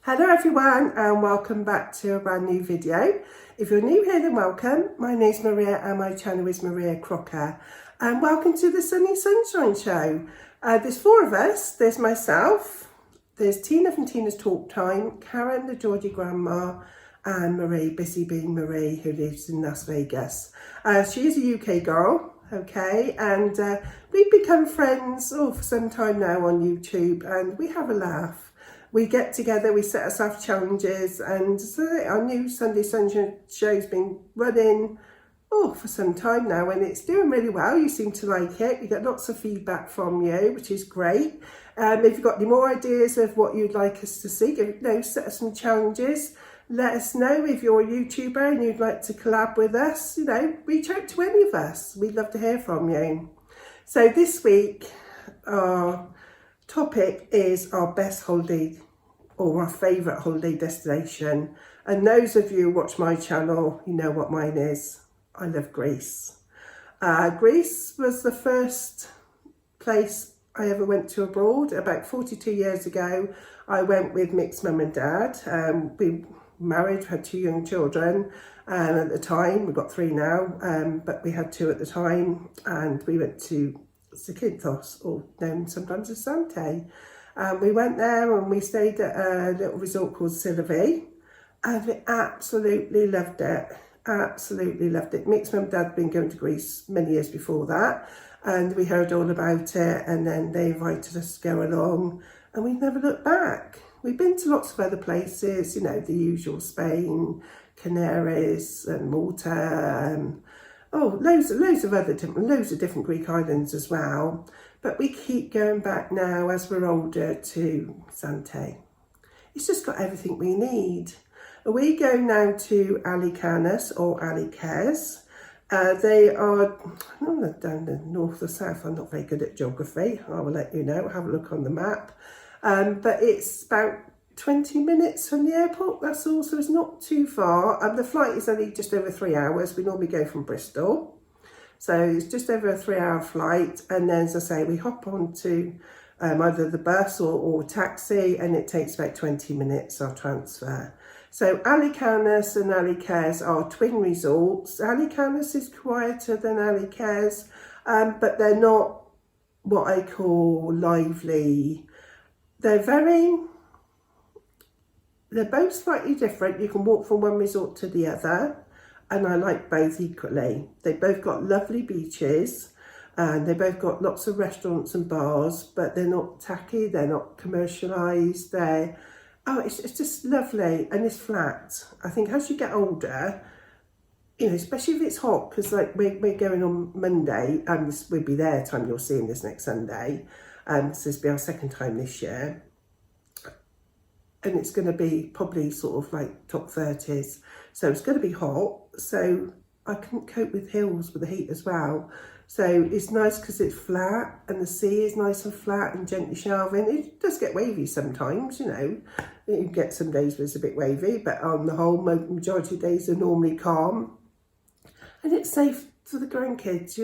Hello everyone and welcome back to a brand new video. If you're new here then welcome. My name's Maria and my channel is Maria Crocker. And welcome to the Sunny Sunshine Show. There's four of us. There's myself, there's Tina from Tina's Talk Time, Karen the Georgie Grandma and Marie, Busy Being Marie, who lives in Las Vegas. She is a UK girl, okay, and we've become friends for some time now on YouTube and we have a laugh. We get together, we set ourselves challenges, and so our new Sunday Sunshine show's been running for some time now and it's doing really well. You seem to like it. We get lots of feedback from you, which is great. If you've got any more ideas of what you'd like us to see, set us some challenges. Let us know if you're a YouTuber and you'd like to collab with us. Reach out to any of us. We'd love to hear from you. So this week, our topic is our best holiday or our favourite holiday destination. And those of you who watch my channel, you know what mine is. I love Greece. Greece was the first place I ever went to abroad. About 42 years ago, I went with Mick's mum and dad. We married, had two young children, and at the time, we've got three now, but we had two at the time, and we went to Zakynthos, or known sometimes as Zante. We went there and we stayed at a little resort called Sylvie, and we absolutely loved it. Absolutely loved it. Mick's mum and dad had been going to Greece many years before that, and we heard all about it, and then they invited us to go along, and we never looked back. We've been to lots of other places, the usual Spain, Canaries and Malta, loads of different Greek islands as well. But we keep going back now as we're older to Zante. It's just got everything we need. We go now to Alikanos or Alikers. They are down the north or south. I'm not very good at geography. I will let you know. Have a look on the map. But it's about 20 minutes from the airport, that's all, so it's not too far. The flight is only just over 3 hours. We normally go from Bristol. So it's just over a 3-hour flight. And then, as I say, we hop on to either the bus or taxi, and it takes about 20 minutes, our transfer. So Alikanos and Alikers are twin resorts. Alikanos is quieter than Alikers, but they're not what I call lively. They're both slightly different. You can walk from one resort to the other, and I like both equally. They both got lovely beaches, and they both got lots of restaurants and bars, but they're not tacky, they're not commercialised, it's just lovely, and it's flat. I think as you get older, especially if it's hot, because we're going on Monday, and we'll be there time you're seeing this next Sunday, so this will be our second time this year. And it's going to be probably sort of like top 30s. So it's going to be hot. So I couldn't cope with hills with the heat as well. So it's nice because it's flat and the sea is nice and flat and gently shelving. It does get wavy sometimes, You get some days where it's a bit wavy, but on the whole, majority of days are normally calm. And it's safe for the grandkids,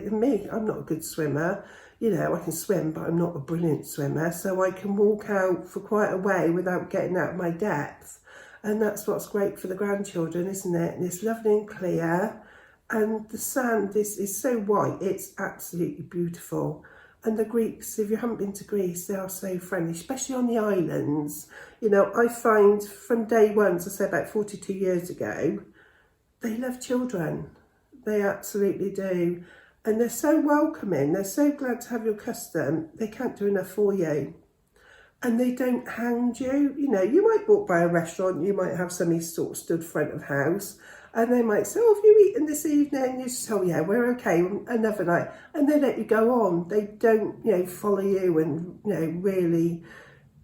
me, I'm not a good swimmer. I can swim, but I'm not a brilliant swimmer, so I can walk out for quite a way without getting out of my depth. And that's what's great for the grandchildren, isn't it? And it's lovely and clear, and the sand is so white, it's absolutely beautiful. And the Greeks, if you haven't been to Greece, they are so friendly, especially on the islands. I find from day one, as I said, about 42 years ago, they love children. They absolutely do. And they're so welcoming, they're so glad to have your custom, they can't do enough for you. And they don't hound you. You might walk by a restaurant, you might have somebody sort of stood front of house, and they might say, have you eaten this evening? And you just say, yeah, we're okay, another night. And they let you go on. They don't, follow you and, really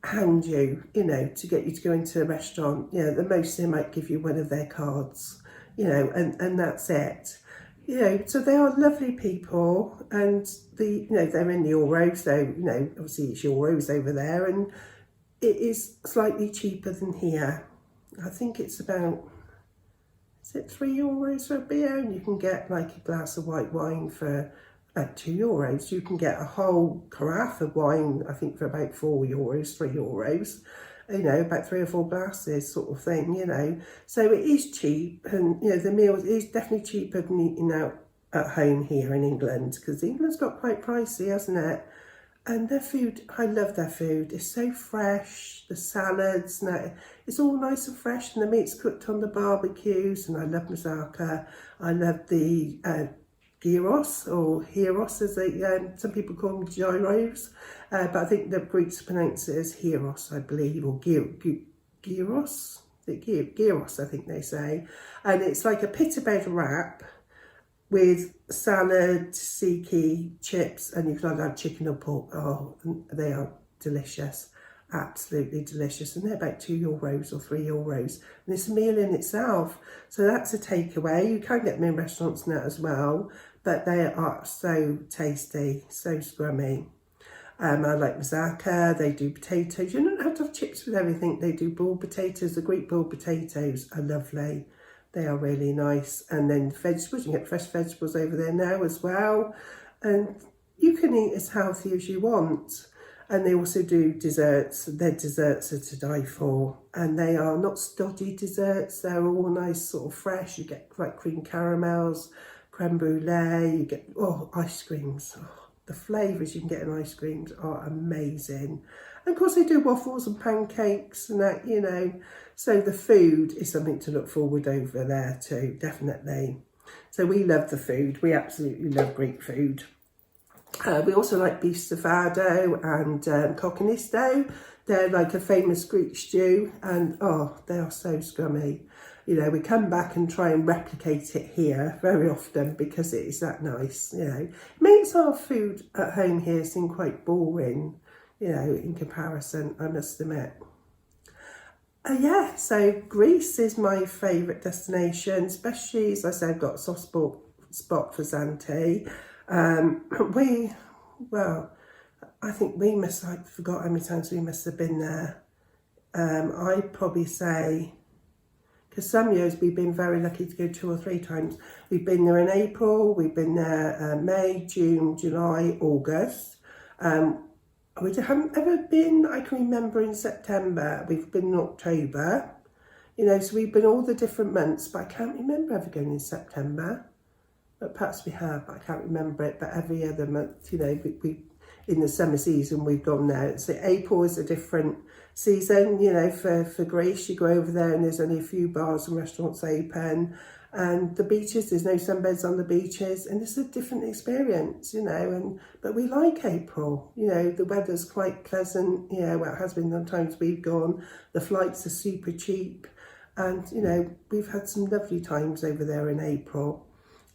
hound you, to get you to go into a restaurant. The most they might give you one of their cards, and that's it. So they are lovely people, and they're in the Euros, so obviously it's Euros over there, and it is slightly cheaper than here. I think it's about, is it €3 for a beer, and you can get like a glass of white wine for about €2. You can get a whole carafe of wine, I think, for about €4, €3. you know, about 3 or 4 glasses sort of thing, you know. So it is cheap, and, you know, the meal is definitely cheaper than eating out at home here in England, because England's got quite pricey, hasn't it? And their food, I love their food. It's so fresh, the salads, no, it's all nice and fresh, and the meat's cooked on the barbecues, and I love moussaka. I love the gyros, or heros as they, some people call them gyros, but I think the Greeks pronounce it as heros, I believe, or gyros, gyros I think they say. And it's like a pita bread wrap with salad, tzatziki, chips, and you can either have chicken or pork. Oh, they are delicious, absolutely delicious. And they're about €2 or €3. And it's a meal in itself. So that's a takeaway. You can get them in restaurants now as well, but they are so tasty, so scrummy. I like moussaka, they do potatoes. You don't have to have chips with everything. They do boiled potatoes. The Greek boiled potatoes are lovely. They are really nice. And then vegetables, you can get fresh vegetables over there now as well. And you can eat as healthy as you want. And they also do desserts. Their desserts are to die for. And they are not stodgy desserts. They're all nice, sort of fresh. You get like cream caramels, creme brulee, you get, ice creams. Oh, the flavours you can get in ice creams are amazing. And of course they do waffles and pancakes and that, you know. So the food is something to look forward over there too, definitely. So we love the food. We absolutely love Greek food. We also like beef stafado and cocconisto. They're like a famous Greek stew, and they are so scrummy. You know, we come back and try and replicate it here very often because it is that nice, you know. It makes our food at home here seem quite boring, you know, in comparison, I must admit. Yeah, so Greece is my favourite destination, especially, as I said, I've got a soft spot for Zante. I think I forgot how many times we must have been there. I'd probably say, because some years we've been very lucky to go 2 or 3 times. We've been there in April, we've been there May, June, July, August. We haven't ever been, I can remember, in September. We've been in October, you know, so we've been all the different months, but I can't remember ever going in September. But perhaps we have, but I can't remember it. But every other month, you know, we in the summer season, we've gone there. So April is a different season, you know, for Greece. You go over there and there's only a few bars and restaurants open. And the beaches, there's no sunbeds on the beaches, and it's a different experience, you know. But we like April, you know, the weather's quite pleasant, you know, well, it has been the times we've gone. The flights are super cheap, and, you know, we've had some lovely times over there in April.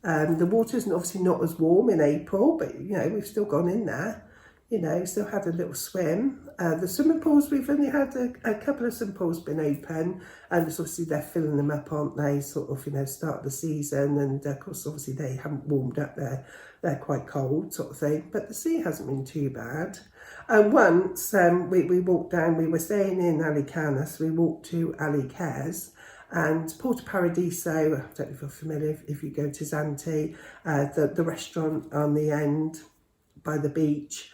The water's obviously not as warm in April, but, you know, we've still gone in there, you know, still had a little swim. The swimming pools, we've only had a couple of swimming pools been open, and obviously they're filling them up, aren't they, sort of, you know, start of the season, and of course obviously they haven't warmed up there, they're quite cold sort of thing, but the sea hasn't been too bad. And once we walked down, we were staying in Alicante, so we walked to Alicaz, and Porto Paradiso, I don't know if you're familiar, if you go to Zante, the restaurant on the end by the beach.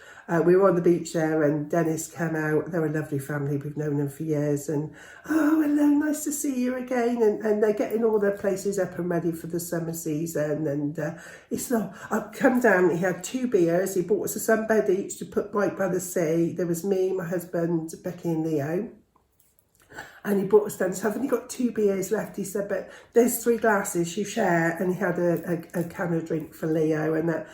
We were on the beach there, and Dennis came out. They're a lovely family, we've known them for years, and hello, nice to see you again, and they're getting all their places up and ready for the summer season. And I've come down, he had 2 beers, he bought us a sunbed each to put right by the sea. There was me, my husband, Becky and Leo. And he brought us down, so I've only got 2 beers left. He said, but there's 3 glasses you share. And he had a can of drink for Leo, and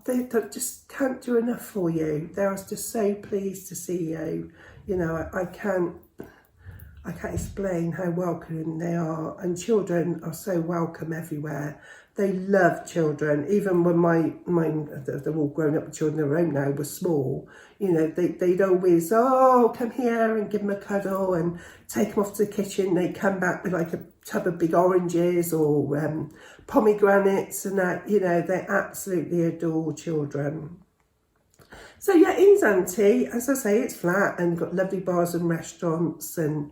they just can't do enough for you. They are just so pleased to see you. You know, I can't explain how welcoming they are, and children are so welcome everywhere. They love children. Even when mine, they're all grown up with children of their own now, were small, you know, they'd always, come here and give them a cuddle and take them off to the kitchen. They'd come back with like a tub of big oranges or pomegranates and that, you know, they absolutely adore children. So yeah, in Zante, as I say, it's flat and got lovely bars and restaurants, and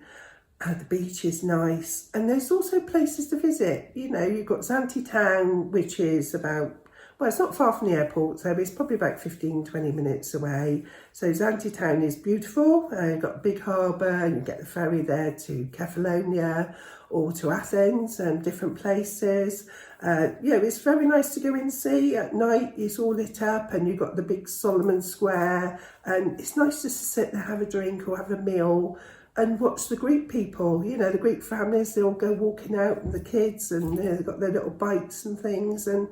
the beach is nice, and there's also places to visit. You know, you've got Zante town, which is about, well, it's not far from the airport, so it's probably about 15-20 minutes away. So Zante Town is beautiful. You've got a big harbour, and you get the ferry there to Kefalonia or to Athens and different places. It's very nice to go and see at night. It's all lit up, and you've got the big Solomon Square, and it's nice just to sit there, have a drink or have a meal and watch the Greek people, the Greek families. They all go walking out, and the kids, and they've got their little bikes and things, and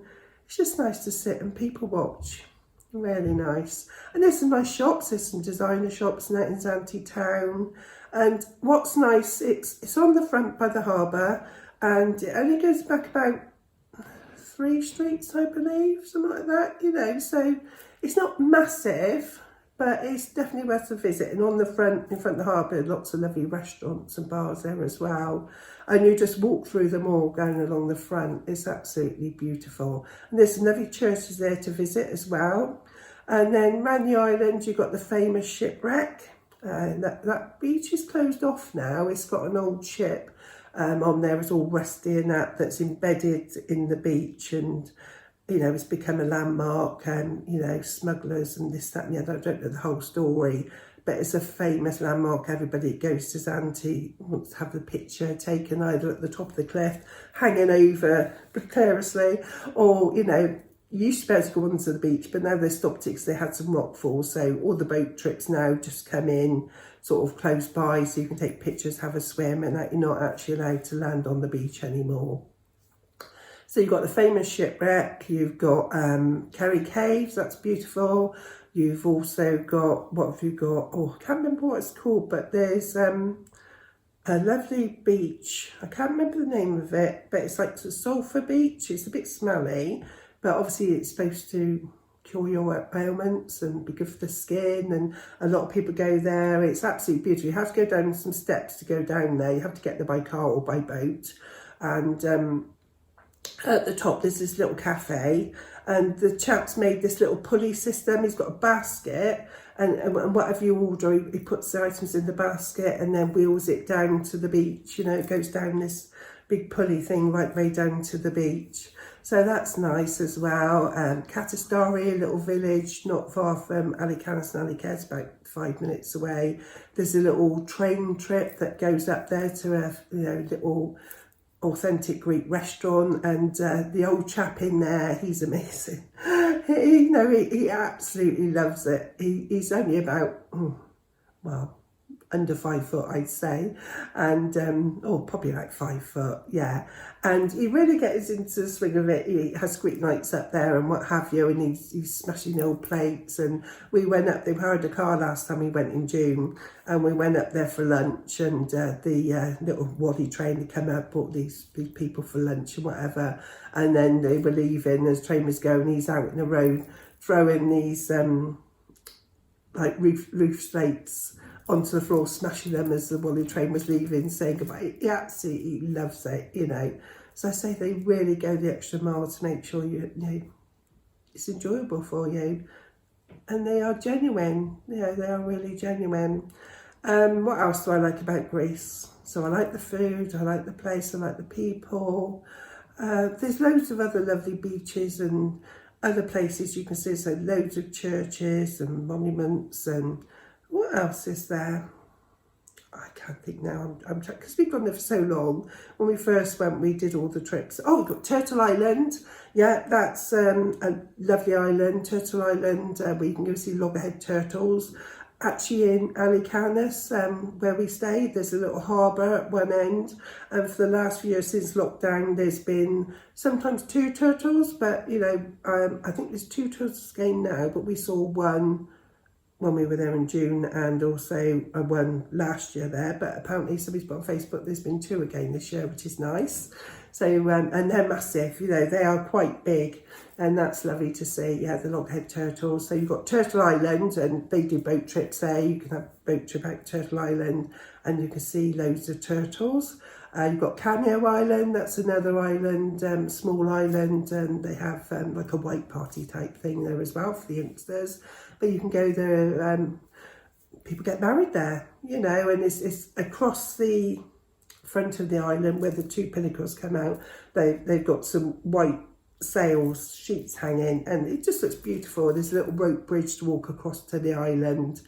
it's just nice to sit and people watch. Really nice. And there's some nice shops. There's some designer shops now in Zante Town. And what's nice, it's on the front by the harbour, and it only goes back about 3 streets, I believe, something like that, so it's not massive, but it's definitely worth a visit. And on the front, in front of the harbour, lots of lovely restaurants and bars there as well. And you just walk through them all going along the front. It's absolutely beautiful. And there's some lovely churches there to visit as well. And then around the island, you've got the famous shipwreck. That beach is closed off now. It's got an old ship on there. It's all rusty and that's embedded in the beach, and it's become a landmark, and smugglers and this, that and the other. I don't know the whole story, but it's a famous landmark. Everybody that goes to Zante wants to have the picture taken either at the top of the cliff, hanging over precariously, or you used to be able to go onto the beach, but now they stopped it because they had some rockfall. So all the boat trips now just come in sort of close by, so you can take pictures, have a swim, and that you're not actually allowed to land on the beach anymore. So you've got the famous shipwreck, you've got Kerry Caves, that's beautiful. You've also got, what have you got? Oh, I can't remember what it's called, but there's a lovely beach. I can't remember the name of it, but it's like the Sulphur Beach. It's a bit smelly, but obviously it's supposed to cure your ailments and be good for the skin, and a lot of people go there. It's absolutely beautiful. You have to go down some steps to go down there. You have to get there by car or by boat. And at the top there's this little cafe, and the chap's made this little pulley system. He's got a basket, and whatever you order, he puts the items in the basket and then wheels it down to the beach. It goes down this big pulley thing right way down to the beach. So that's nice as well. Katastari, a little village not far from Alikanos and Alikes, about 5 minutes away. There's a little train trip that goes up there to a little authentic Greek restaurant, and the old chap in there, he's amazing. He absolutely loves it. He's only about, under 5 foot, I'd say, and probably like 5 foot, yeah. And he really gets into the swing of it. He has Greek nights up there and what have you, and he's smashing old plates. And we went up, they hired a car last time we went in June, and we went up there for lunch, and the little Wadi train had come up, brought these people for lunch and whatever, and then they were leaving as the train was going. He's out in the road throwing these like roof slates onto the floor, smashing them as the Wally train was leaving, saying goodbye. He absolutely loves it, So I say they really go the extra mile to make sure it's enjoyable for you. And they are genuine. They are really genuine. What else do I like about Greece? So I like the food, I like the place, I like the people. There's loads of other lovely beaches and other places you can see, so loads of churches and monuments. And what else is there? I can't think now. I'm because we've gone there for so long. When we first went, we did all the trips. Oh, we've got Turtle Island. Yeah, that's a lovely island, Turtle Island, where you can go see loggerhead turtles. Actually in Alikanos, where we stayed, there's a little harbour at one end, and for the last few years since lockdown there's been sometimes 2 turtles, but I think there's 2 turtles again now, but we saw one when we were there in June, and also one last year there, but apparently somebody's put on Facebook there's been 2 again this year, which is nice. So and they're massive, they are quite big, and that's lovely to see. Yeah, the loggerhead turtles. So you've got Turtle Island, and they do boat trips there. You can have a boat trip out to Turtle Island, and you can see loads of turtles. You've got Cameo Island, that's another island, small island, and they have like a white party type thing there as well for the youngsters. But you can go there, people get married there, and it's across the front of the island where the 2 pinnacles come out. They've got some white sails, sheets hanging, and it just looks beautiful. There's a little rope bridge to walk across to the island,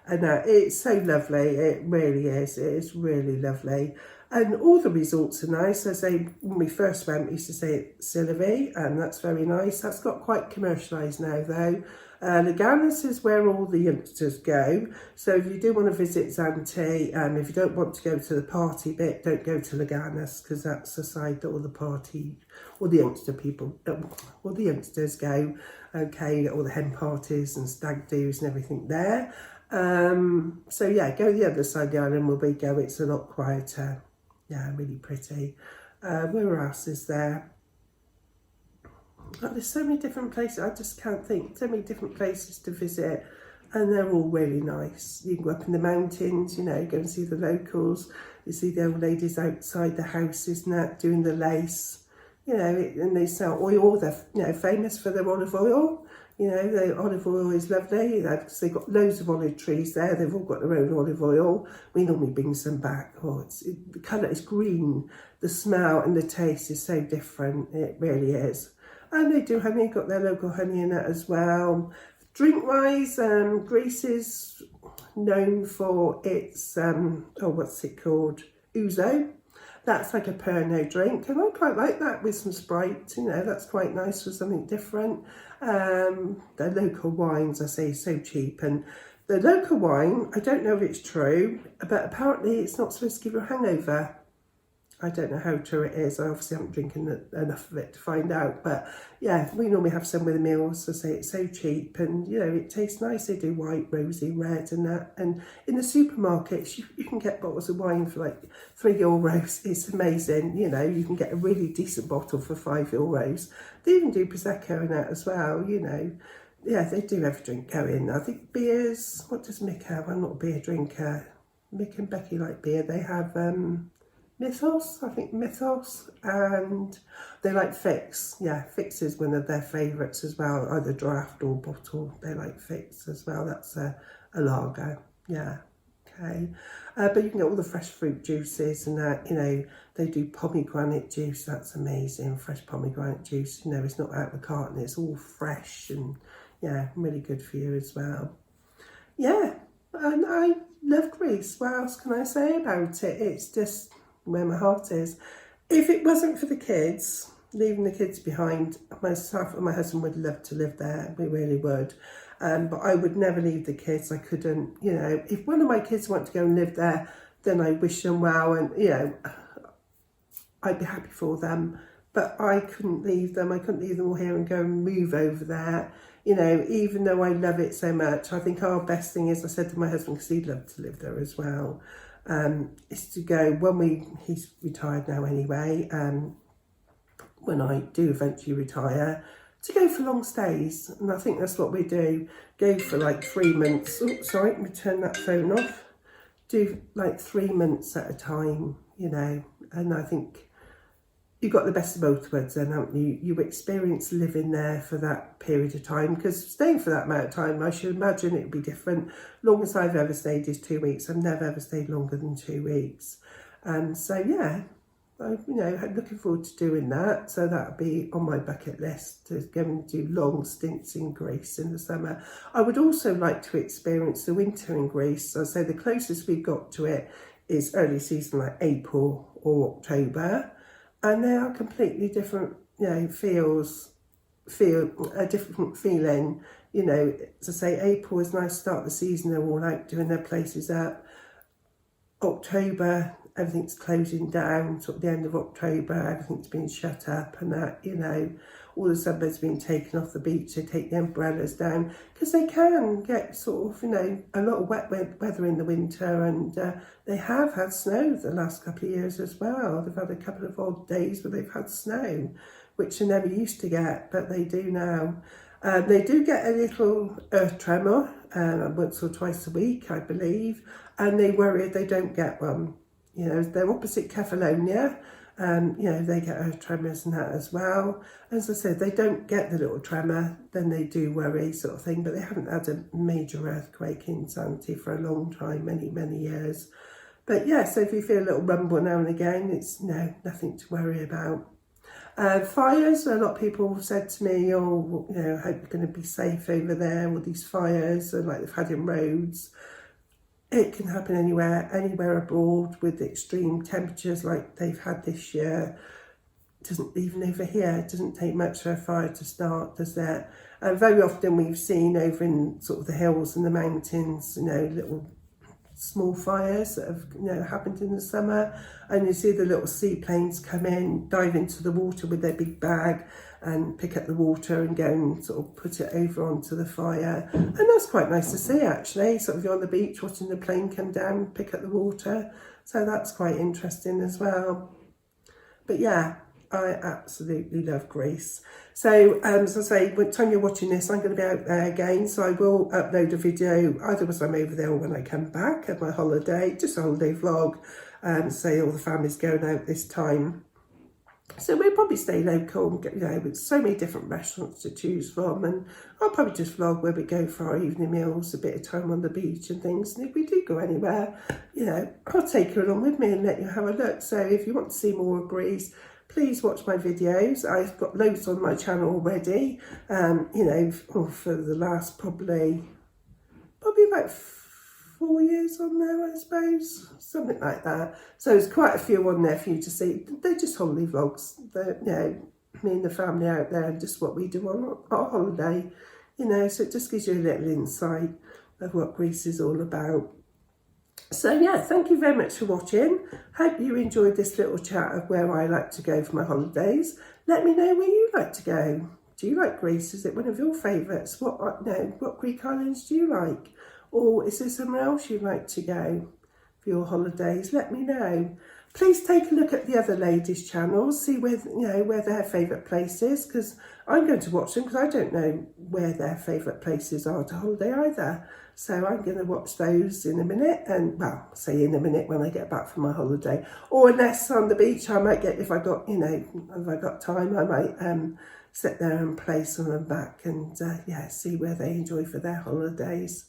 and it's so lovely. It really is. It is really lovely. And all the resorts are nice. As when we first went, we used to say Sillery, and that's very nice. That's got quite commercialised now, though. Leganés is where all the youngsters go. So if you do want to visit Zante, if you don't want to go to the party bit, don't go to Leganés, because that's the side that all the party, all the youngster people, all the youngsters go. Okay, all the hen parties and stag do's and everything there. So yeah, go the other side of the island where we go. It's a lot quieter. Yeah, really pretty. Where else is there? Oh, there's so many different places. I just can't think. So many different places to visit, and they're all really nice. You can go up in the mountains, you know, go and see the locals. You see the old ladies outside the houses and that doing the lace, you know, and they sell oil. They're, you know, famous for their olive oil. You know, the olive oil is lovely because they've got loads of olive trees there. They've all got their own olive oil. We normally bring some back. Oh, the colour is green. The smell and the taste is so different. It really is. And they do honey, got their local honey in it as well. Drink-wise, Greece is known for its, what's it called? Ouzo. That's like a Pernod drink, and I quite like that with some Sprite, you know, that's quite nice for something different. The local wines, I say, so cheap, and the local wine, I don't know if it's true, but apparently it's not supposed to give you a hangover. I don't know how true it is. I obviously haven't drinking enough of it to find out. But yeah, we normally have some with the meals. So say it's so cheap, and you know, it tastes nice. They do white, rosy, red and that. And in the supermarkets, you can get bottles of wine for like €3. It's amazing. You know, you can get a really decent bottle for €5. They even do Prosecco and that as well, you know. Yeah, they do have a drink going. I think beers, what does Mick have? I'm not a beer drinker. Mick and Becky like beer. They have Mythos, I think Mythos, and they like Fix. Yeah, Fix is one of their favourites as well, either draft or bottle. They like Fix as well. That's a lager. Yeah, okay. But you can get all the fresh fruit juices and that, you know, they do pomegranate juice. That's amazing. Fresh pomegranate juice, you know, it's not out of the carton. It's all fresh and, yeah, really good for you as well. Yeah, and I love Greece. What else can I say about it? It's just where my heart is. If it wasn't for the kids, leaving the kids behind, myself and my husband would love to live there. We really would. But I would never leave the kids. I couldn't, you know, if one of my kids want to go and live there, then I wish them well, and, you know, I'd be happy for them. But I couldn't leave them. I couldn't leave them all here and go and move over there. You know, even though I love it so much, I think our best thing is, I said to my husband, because he'd love to live there as well, is to go when he's retired now anyway, when I do eventually retire, to go for long stays. And I think that's what we do, go for like 3 months. Oh, sorry, let me turn that phone off. Do like 3 months at a time, you know, and I think you've got the best of both worlds then, haven't you? You experience living there for that period of time, because staying for that amount of time, I should imagine it would be different. Longest I've ever stayed is 2 weeks. I've never ever stayed longer than 2 weeks. So yeah, I'm looking forward to doing that. So that'll be on my bucket list, to go and do long stints in Greece in the summer. I would also like to experience the winter in Greece. So the closest we got to it is early season, like April or October. And they are completely different, you know, a different feeling. You know, as I say, April is nice, start the season, they're all out doing their places up. October, everything's closing down, sort of the end of October, everything's been shut up and that, you know, all the sunbeds being taken off the beach, they take the umbrellas down, because they can get sort of, you know, a lot of wet weather in the winter, and they have had snow the last couple of years as well. They've had a couple of odd days where they've had snow, which they never used to get, but they do now. They do get a little earth tremor once or twice a week, I believe, and they worry if they don't get one. You know, they're opposite Kefalonia. You know, they get earth tremors and that as well. As I said, they don't get the little tremor, then they do worry, sort of thing, but they haven't had a major earthquake in Zante for a long time, many years. But yeah, so if you feel a little rumble now and again, it's nothing to worry about. Fires, a lot of people have said to me, oh, you know, I hope you're going to be safe over there with these fires, and like they've had in Rhodes. It can happen anywhere abroad with extreme temperatures like they've had this year. Doesn't even over here, it doesn't take much for a fire to start, does it? And very often we've seen over in sort of the hills and the mountains, you know, little small fires that have, you know, happened in the summer, and you see the little seaplanes come in, dive into the water with their big bag and pick up the water and go and sort of put it over onto the fire. And that's quite nice to see, actually, sort of you're on the beach watching the plane come down, pick up the water. So that's quite interesting as well. But yeah, I absolutely love Greece. So as I say, by the time you're watching this, I'm going to be out there again. So I will upload a video either as I'm over there or when I come back at my holiday, just a holiday vlog. Say all the family's going out this time. So we'll probably stay local and get, you know, with so many different restaurants to choose from, and I'll probably just vlog where we go for our evening meals, a bit of time on the beach and things. And if we do go anywhere, you know, I'll take you along with me and let you have a look. So if you want to see more of Greece, please watch my videos. I've got loads on my channel already, you know, for the last probably about 4 years on there, I suppose, something like that. So there's quite a few on there for you to see. They're just holiday vlogs. They're, you know, me and the family out there and just what we do on our holiday, you know, so it just gives you a little insight of what Greece is all about. So yeah, thank you very much for watching. Hope you enjoyed this little chat of where I like to go for my holidays. Let me know where you like to go. Do you like Greece? Is it one of your favourites? What Greek islands do you like? Or is there somewhere else you'd like to go for your holidays? Let me know. Please take a look at the other ladies' channels, see where, you know, where their favourite place is, because I'm going to watch them because I don't know where their favourite places are to holiday either. So I'm going to watch those in a minute, and well, say in a minute when I get back from my holiday. Or unless on the beach, I might get, if I got time, I might sit there and play some of them back and yeah, see where they enjoy for their holidays.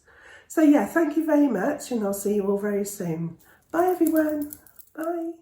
So yeah, thank you very much, and I'll see you all very soon. Bye everyone. Bye.